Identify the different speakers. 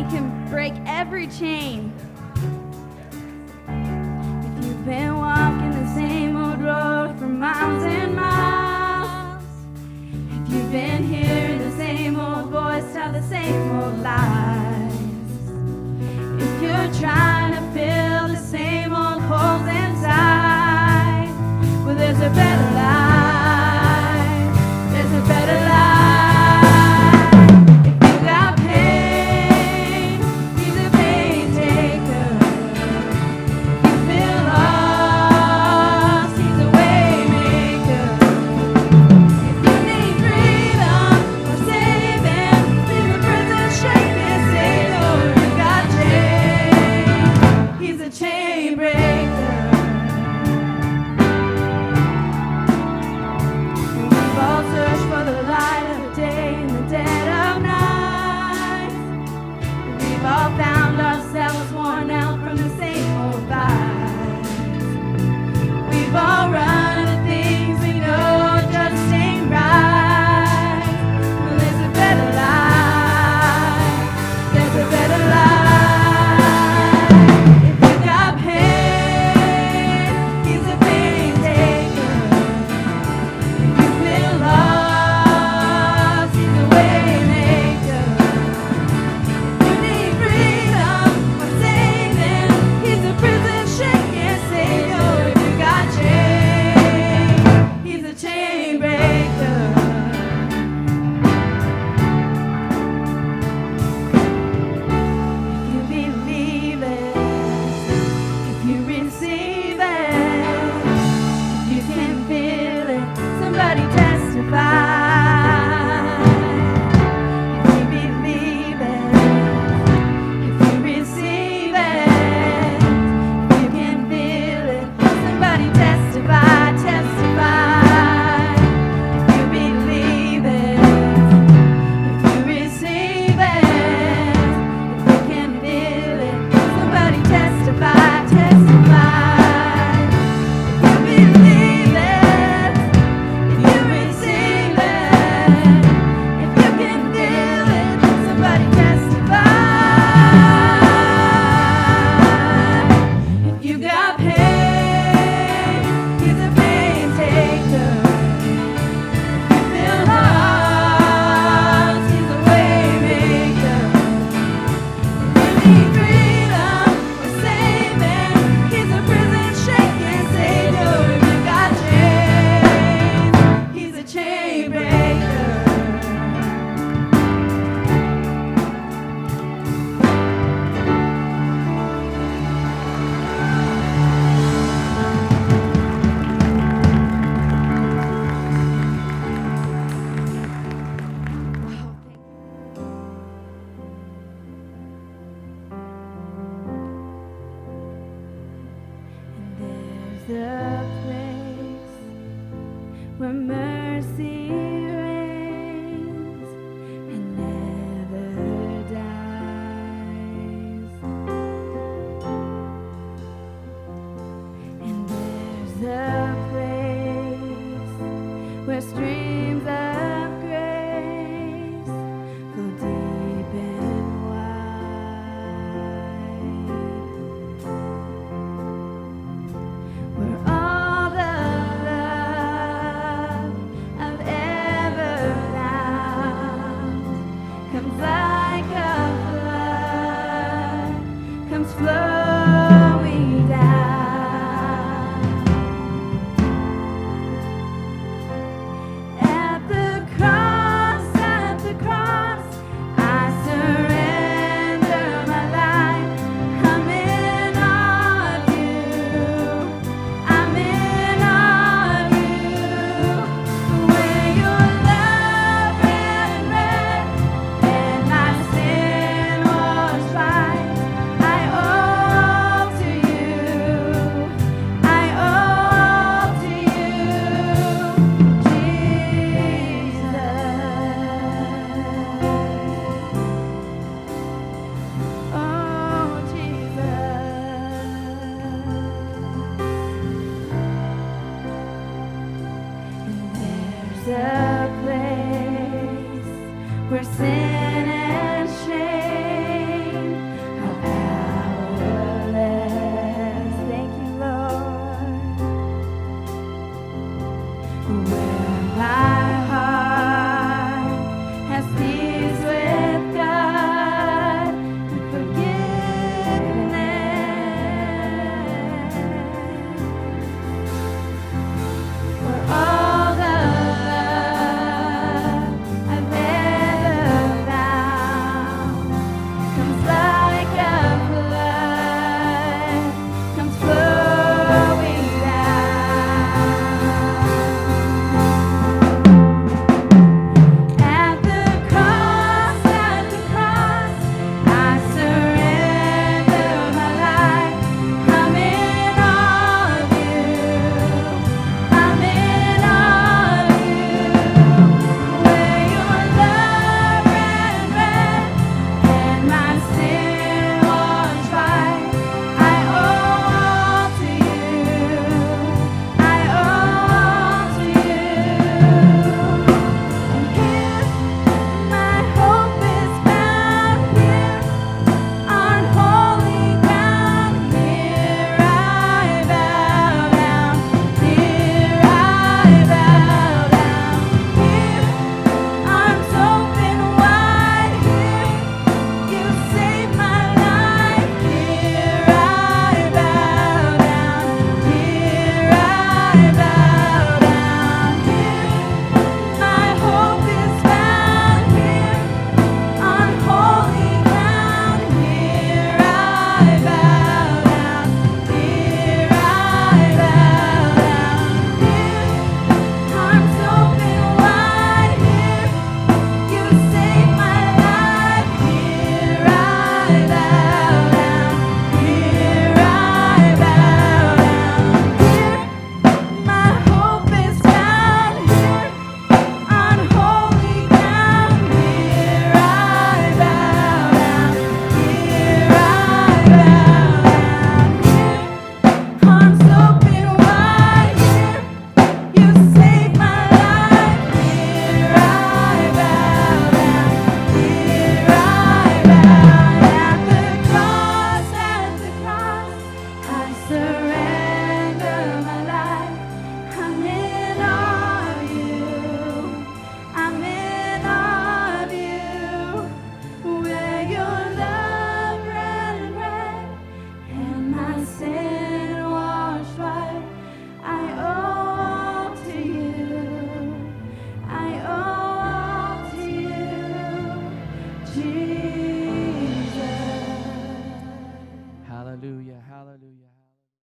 Speaker 1: can break every chain. If you've been walking the same old road for miles and miles, if you've been hearing the same old voice tell the same old lies, if you're trying to fill the same old holes inside, well, there's a better life. There's a better life. If you got pain, he's a pain taker. If you feel lost, he's a way maker. If you need freedom or saving, leave the prison shaking, Savior. You got chains, he's a chain breaker. We've all searched for the light of day in the dead of night. We've all found ourselves worn out from the same old fights. We've all run to things we know just ain't right. Well, there's a better life. There's a better life. If you got pain, he's a pain taker. If you feel lost, he's a way maker. If you need freedom or saving, he's a prison shaking Savior. If you got chains, he's a chain breaker. If you believe it, if you receive it, if you can feel it, somebody testify. If you believe it, if you receive it, if you can feel it, somebody testify, testify. If you believe it, if you receive it, if you can feel it, somebody testify, testify. If you believe it, if you receive it, if you can feel it, somebody testify. If you got pain, he's a pain taker. If you feel lost, he's a way maker. If you need freedom or saving, he's a prison shaking Savior. If you got chains, he's a chain breaker. There's a place where mercy reigns and never dies. And there's a place where streams of grace flow deep and wide, where all the love I've ever found comes like a flood, comes flowing.